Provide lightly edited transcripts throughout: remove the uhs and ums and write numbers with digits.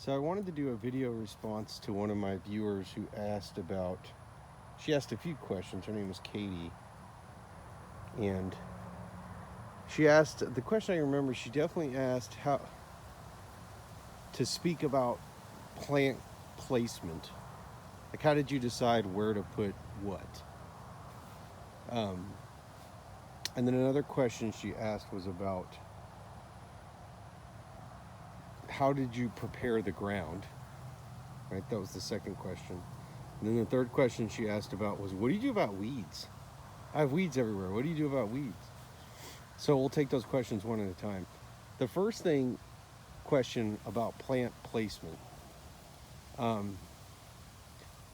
So I wanted to do a video response to one of my viewers who asked about, she asked a few questions. Her name was Katie. And she asked, the question I remember, she definitely asked how to speak about plant placement. Like, how did you decide where to put what? And then another question she asked was about how did you prepare the ground? Right, that was the second question. And then the third question she asked about was, what do you do about weeds? I have weeds everywhere. What do you do about weeds? So we'll take those questions one at a time. The first question about plant placement. Um,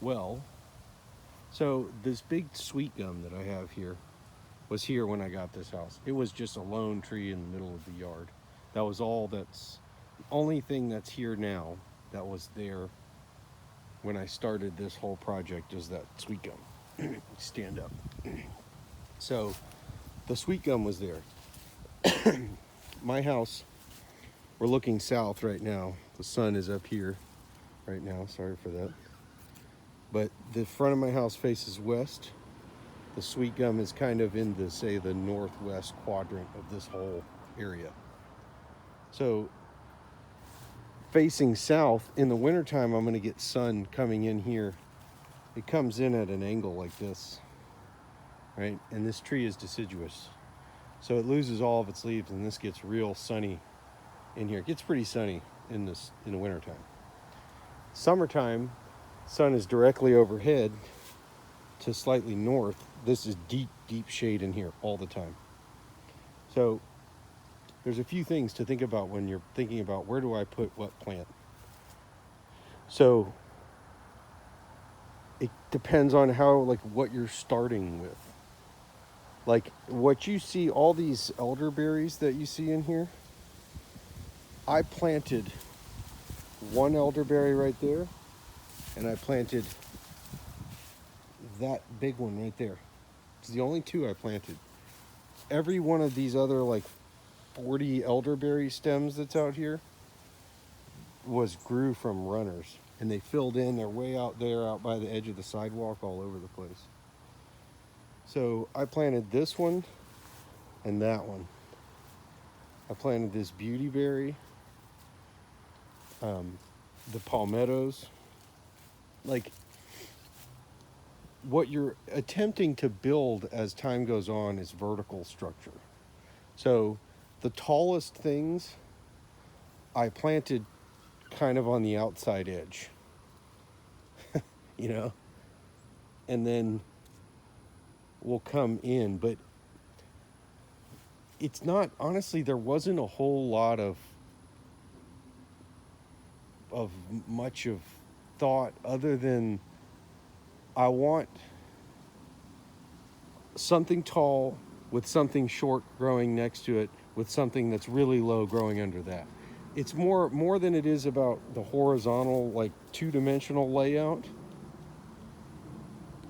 well, so this big sweet gum that I have here was here when I got this house. It was just a lone tree in the middle of the yard. That was all that's, the only thing that's here now that was there when I started this whole project is that sweet gum. Stand up. So the sweet gum was there. My house, we're looking south right now. The sun is up here right now. Sorry for that. But the front of my house faces west. The sweet gum is kind of in the, say, the northwest quadrant of this whole area. So facing south, in the wintertime, I'm going to get sun coming in here. It comes in at an angle like this, right? And this tree is deciduous. So it loses all of its leaves, and this gets real sunny in here. It gets pretty sunny in the wintertime. Summertime, sun is directly overhead to slightly north. This is deep, deep shade in here all the time. So there's a few things to think about when you're thinking about where do I put what plant. So it depends on how, like, what you're starting with. Like what you see, all these elderberries that you see in here, I planted one elderberry right there, and I planted that big one right there. It's the only two I planted. Every one of these other like 40 elderberry stems that's out here grew from runners, and they filled in. They're way out there, out by the edge of the sidewalk, all over the place. So I planted this one and that one. I planted this beautyberry, the palmettos. Like, what you're attempting to build as time goes on is vertical structure. So the tallest things I planted kind of on the outside edge, you know, and then will come in. But it's not, honestly, there wasn't a whole lot of much of thought other than I want something tall with something short growing next to it, with something that's really low growing under that. It's more than it is about the horizontal, like, two-dimensional layout.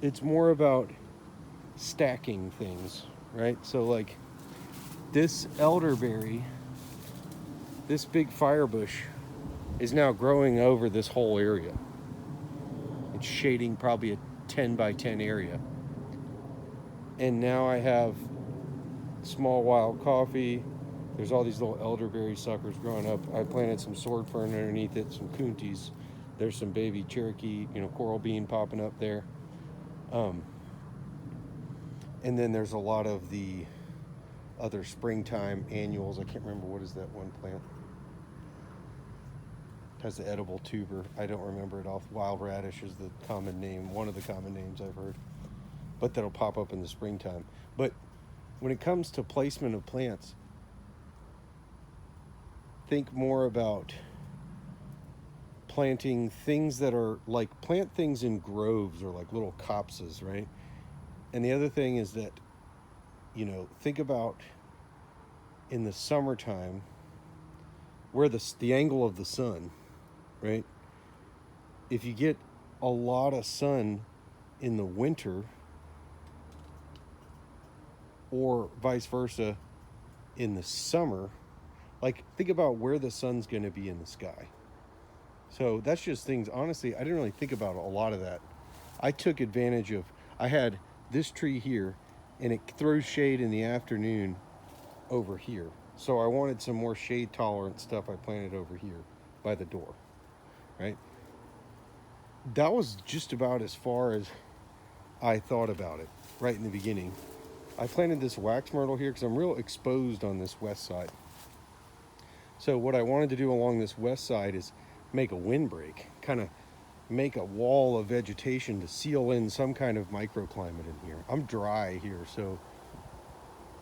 It's more about stacking things, right? So like this elderberry, this big firebush is now growing over this whole area. It's shading probably a 10 by 10 area. And now I have small wild coffee. There's all these little elderberry suckers growing up. I planted some sword fern underneath it, some coonties. There's some baby Cherokee, coral bean popping up there. And then there's a lot of the other springtime annuals. I can't remember, what is that one plant? It has the edible tuber. I don't remember it off. Wild radish is the common name, one of the common names I've heard. But that'll pop up in the springtime. But when it comes to placement of plants, think more about planting things that are like, plant things in groves or like little copses, right? And the other thing is that, think about in the summertime where the angle of the sun, right? If you get a lot of sun in the winter, or vice versa in the summer, like, think about where the sun's going to be in the sky. So that's just things, honestly, I didn't really think about a lot of that. I took advantage of, I had this tree here, and it throws shade in the afternoon over here. So I wanted some more shade tolerant stuff I planted over here by the door, right? That was just about as far as I thought about it right in the beginning. I planted this wax myrtle here because I'm real exposed on this west side. So what I wanted to do along this west side is make a windbreak, kind of make a wall of vegetation to seal in some kind of microclimate in here. I'm dry here, so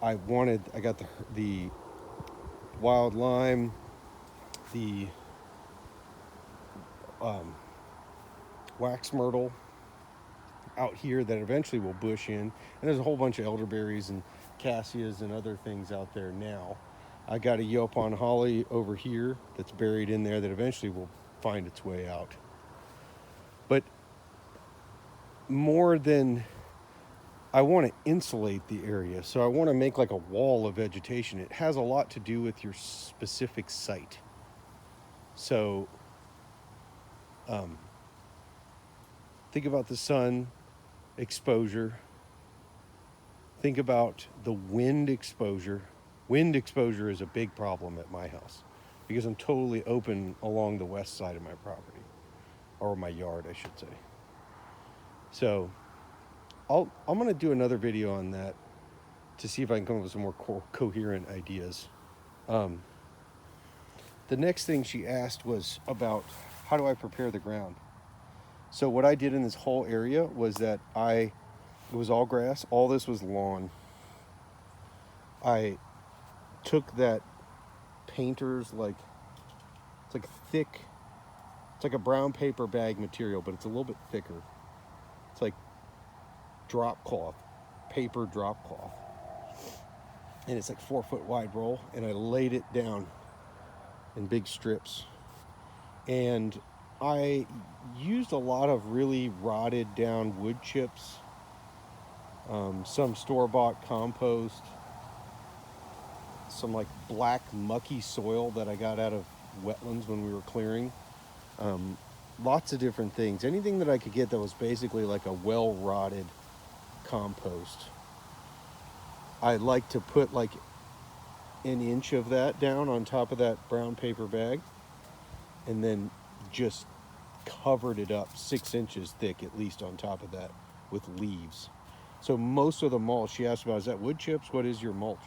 I got the wild lime, the wax myrtle out here that eventually will bush in, and there's a whole bunch of elderberries and cassias and other things out there now. I got a Yaupon holly over here that's buried in there that eventually will find its way out. But more than, I want to insulate the area, so I want to make like a wall of vegetation. It has a lot to do with your specific site. So think about the sun exposure. Think about the wind exposure. Wind exposure is a big problem at my house because I'm totally open along the west side of my property, or my yard, I should say. So I'm going to do another video on that to see if I can come up with some more coherent ideas. The next thing she asked was about how do I prepare the ground. So what I did in this whole area was that it was all grass. All this was lawn. I took that painter's, it's like thick, it's like a brown paper bag material, but it's a little bit thicker. It's like drop cloth, paper drop cloth. And it's like 4 foot wide roll, and I laid it down in big strips. And I used a lot of really rotted down wood chips, some store-bought compost, some like black mucky soil that I got out of wetlands when we were clearing. Lots of different things. Anything that I could get that was basically like a well-rotted compost. I like to put like an inch of that down on top of that brown paper bag, and then just covered it up 6 inches thick at least on top of that with leaves. So most of the mulch, she asked about, is that wood chips? What is your mulch?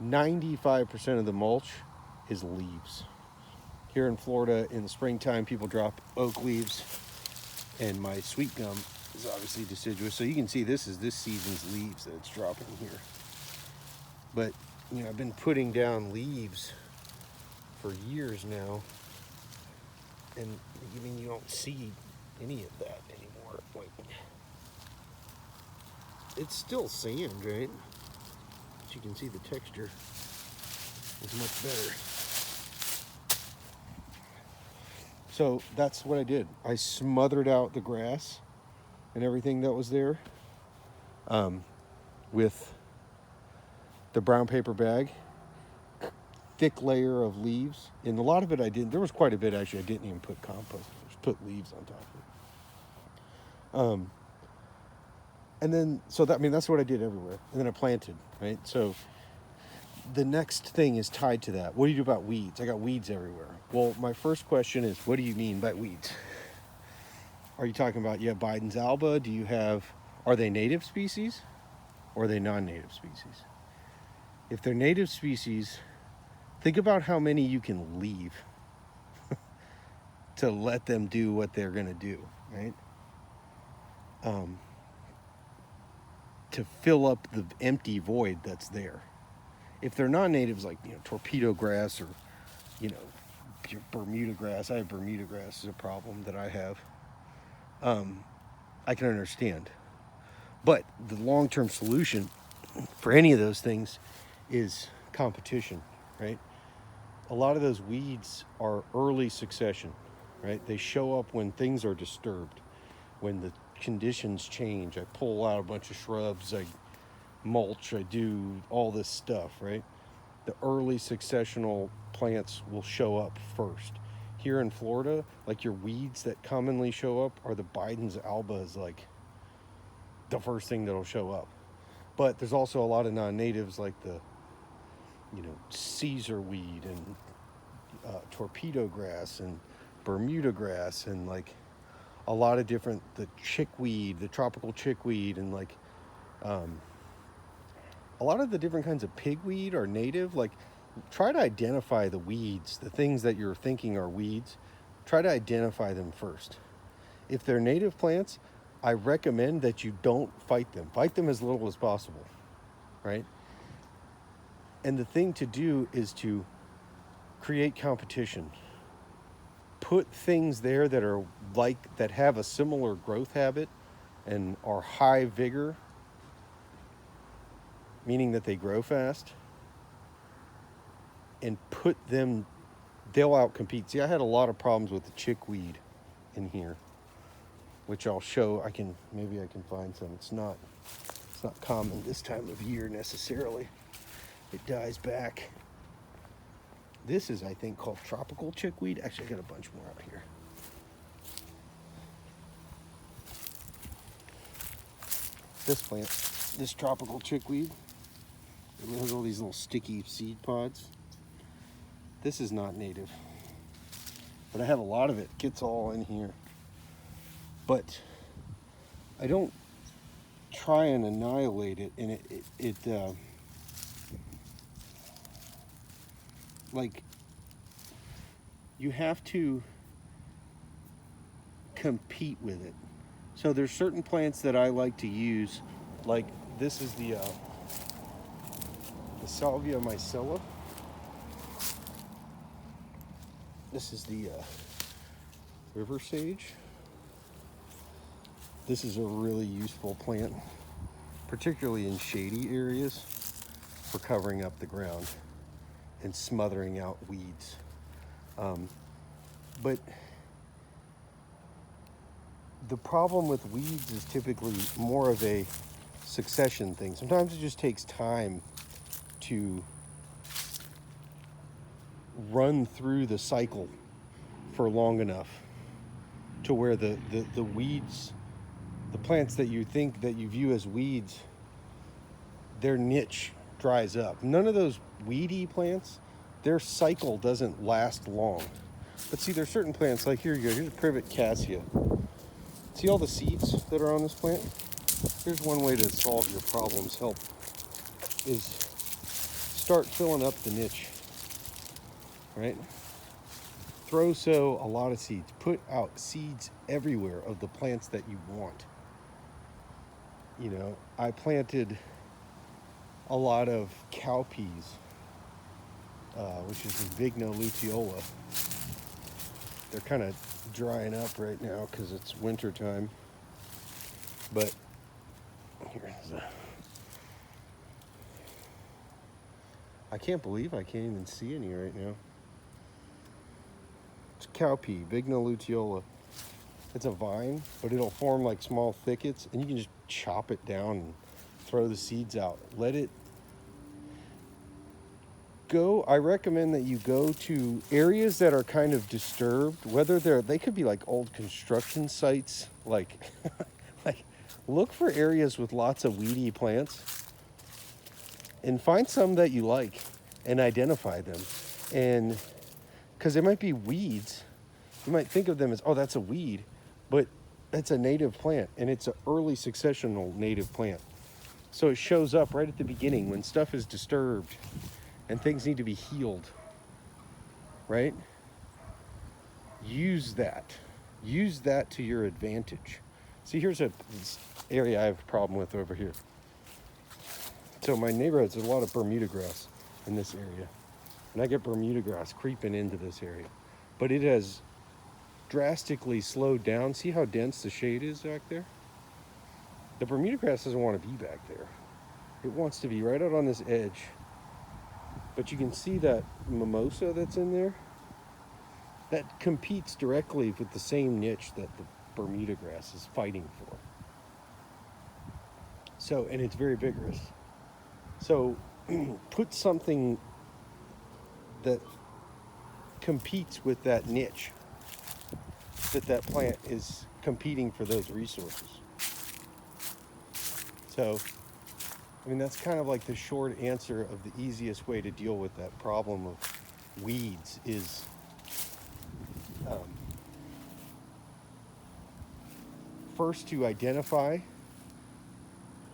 95% of the mulch is leaves. Here in Florida in the springtime, people drop oak leaves, and my sweet gum is obviously deciduous. So you can see this is this season's leaves that it's dropping here. But you know, I've been putting down leaves for years now, and I mean, you don't see any of that anymore. Like, it's still sand, right? But you can see the texture is much better. So that's what I did. I smothered out the grass and everything that was there with the brown paper bag, thick layer of leaves, and a lot of it I didn't. There was quite a bit actually I didn't even put compost. Just put leaves on top of it. And then that's what I did everywhere. And then I planted, right? So the next thing is tied to that. What do you do about weeds? I got weeds everywhere. Well, my first question is, what do you mean by weeds? Are you talking about, you have Biden's alba? Are they native species or are they non-native species? If they're native species, think about how many you can leave to let them do what they're going to do, right? To fill up the empty void that's there. If they're non-natives, like, torpedo grass or, your Bermuda grass. I have Bermuda grass is a problem that I have. I can understand. But the long-term solution for any of those things is competition, right? A lot of those weeds are early succession, right? They show up when things are disturbed, when the conditions change. I pull out a bunch of shrubs, I mulch, I do all this stuff, right? The early successional plants will show up first. here in Florida, like your weeds that commonly show up are the Biden's alba is like the first thing that'll show up. But there's also a lot of non-natives like the, Caesar weed and torpedo grass and Bermuda grass and like a lot of different, the chickweed, the tropical chickweed, and like a lot of the different kinds of pigweed are native. Like, try to identify the weeds, the things that you're thinking are weeds. Try to identify them first. If they're native plants, I recommend that you don't fight them. Fight them as little as possible, right? And the thing to do is to create competition. Put things there that are that have a similar growth habit and are high vigor, meaning that they grow fast, and put them, they'll outcompete. See, I had a lot of problems with the chickweed in here, which I'll show. Maybe I can find some. It's not common this time of year necessarily. It dies back. This is, I think, called tropical chickweed. Actually, I got a bunch more out here. This plant, this tropical chickweed, it has all these little sticky seed pods. This is not native, but I have a lot of it. It gets all in here. But I don't try and annihilate it, and like, you have to compete with it. So there's certain plants that I like to use, like this is the Salvia micella. This is the river sage. This is a really useful plant, particularly in shady areas, for covering up the ground and smothering out weeds. But the problem with weeds is typically more of a succession thing. Sometimes it just takes time to run through the cycle for long enough to where the weeds, the plants that you think that you view as weeds, their niche dries up. None of those weedy plants, their cycle doesn't last long. But see, there's certain plants, like here you go, here's privet cassia. See all the seeds that are on this plant? Here's one way to solve your problems, is start filling up the niche, right? Sow a lot of seeds. Put out seeds everywhere of the plants that you want. I planted a lot of cowpeas, which is the Vigna luteola. They're kind of drying up right now because it's winter time. But I can't believe I can't even see any right now. It's cowpea, Vigna luteola. It's a vine, but it'll form like small thickets, and you can just chop it down and throw the seeds out. Let it go. I recommend that you go to areas that are kind of disturbed, whether they could be like old construction sites, like look for areas with lots of weedy plants and find some that you like and identify them. And because they might be weeds, you might think of them as, oh, that's a weed, but that's a native plant, and it's an early successional native plant. So it shows up right at the beginning when stuff is disturbed and things need to be healed, right? Use that to your advantage. See, here's this area I have a problem with over here. So my neighborhood, there's a lot of Bermuda grass in this area, and I get Bermuda grass creeping into this area, but it has drastically slowed down. See how dense the shade is back there? The Bermuda grass doesn't want to be back there. It wants to be right out on this edge. But you can see that mimosa that's in there, that competes directly with the same niche that the Bermuda grass is fighting for. So, and it's very vigorous. So put something that competes with that niche that plant is competing for those resources. So, I mean, that's kind of like the short answer of the easiest way to deal with that problem of weeds is first to identify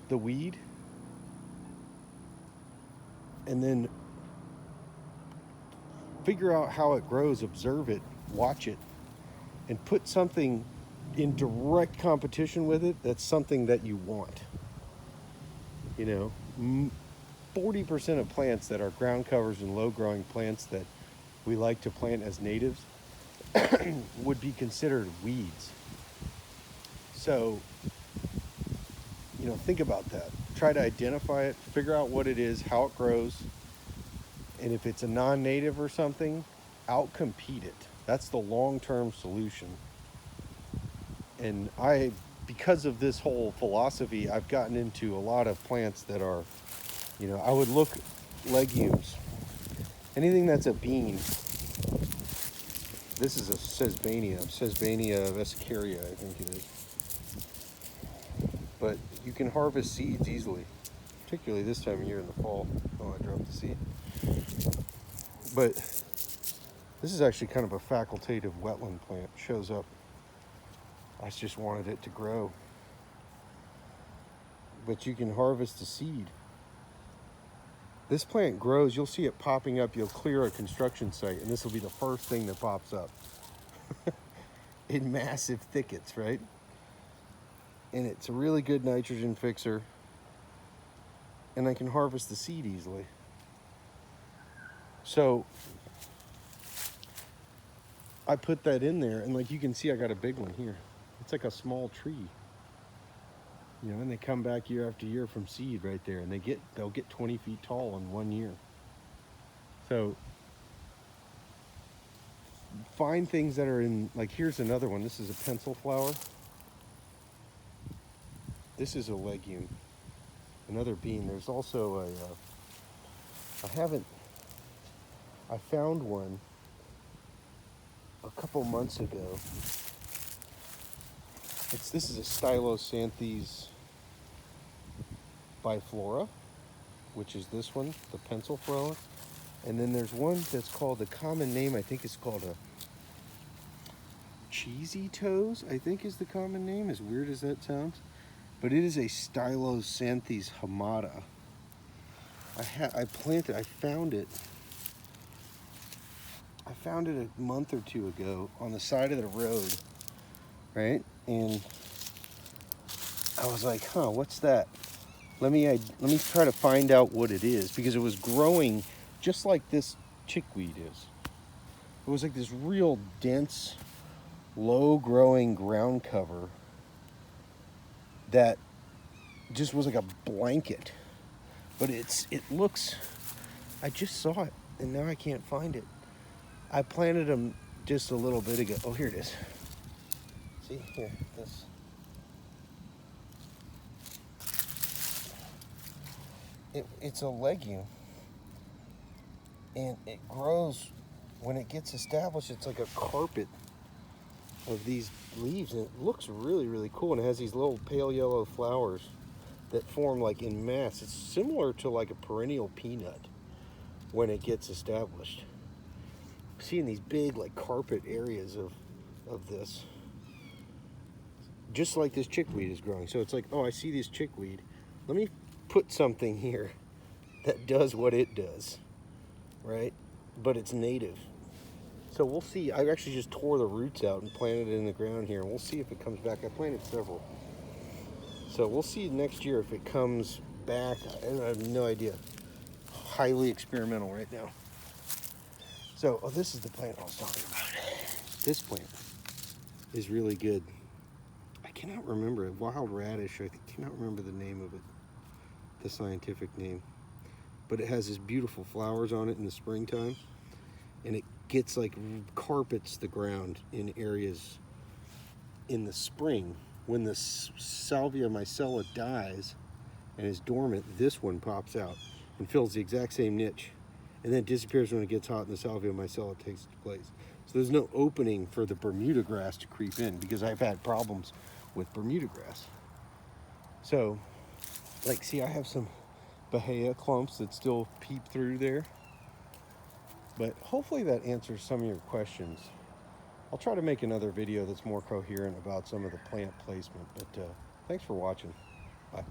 the weed and then figure out how it grows, observe it, watch it, and put something in direct competition with it that's something that you want. You know, 40% of plants that are ground covers and low growing plants that we like to plant as natives would be considered weeds. So, you know, think about that. Try to identify it, figure out what it is, how it grows, and if it's a non-native or something, outcompete it. That's the long-term solution. And because of this whole philosophy, I've gotten into a lot of plants that are, you know, I would look legumes, anything that's a bean. This is a Sesbania vescaria, I think it is. But you can harvest seeds easily, particularly this time of year in the fall. Oh, I dropped the seed. But this is actually kind of a facultative wetland plant. Shows up. I just wanted it to grow. But you can harvest the seed. This plant grows, you'll see it popping up. You'll clear a construction site, and this will be the first thing that pops up in massive thickets, right? And it's a really good nitrogen fixer, and I can harvest the seed easily. So I put that in there, and like you can see, I got a big one here. It's like a small tree. You know, and they come back year after year from seed right there, and they'll get 20 feet tall in 1 year. So find things that are in, like here's another one. This is a pencil flower. This is a legume, another bean. There's also I found one a couple months ago. This is a Stylosanthes biflora, which is this one, the pencil flower. And then there's one that's called, the common name I think is called a cheesy toes, I think is the common name, as weird as that sounds. But it is a Stylosanthes hamata. I found it a month or two ago on the side of the road, right? And I was like, huh, what's that? Let me try to find out what it is, because it was growing just like this chickweed is. It was like this real dense, low growing ground cover that just was like a blanket. But it looks, I just saw it and now I can't find it. I planted them just a little bit ago. Oh, here it is. See here, this. It's a legume, and it grows. When it gets established, it's like a carpet of these leaves, and it looks really, really cool. And it has these little pale yellow flowers that form like in mass. It's similar to like a perennial peanut when it gets established. Seeing these big like carpet areas of this, just like this chickweed is growing. So it's like, oh, I see this chickweed. Let me put something here that does what it does, right? But it's native. So we'll see. I actually just tore the roots out and planted it in the ground here, and we'll see if it comes back. I planted several. So we'll see next year if it comes back. I have no idea. Highly experimental right now. So, this is the plant I was talking about. This plant is really good. I cannot remember it. Wild radish. I cannot remember the name of it, the scientific name. But it has this beautiful flowers on it in the springtime, and it gets like carpets the ground in areas in the spring. When the Salvia micella dies and is dormant, this one pops out and fills the exact same niche, and then disappears when it gets hot and the Salvia micella takes its place. So there's no opening for the Bermuda grass to creep in, because I've had problems with Bermuda grass. So, like, see, I have some Bahia clumps that still peep through there. But hopefully that answers some of your questions. I'll try to make another video that's more coherent about some of the plant placement. But thanks for watching. Bye.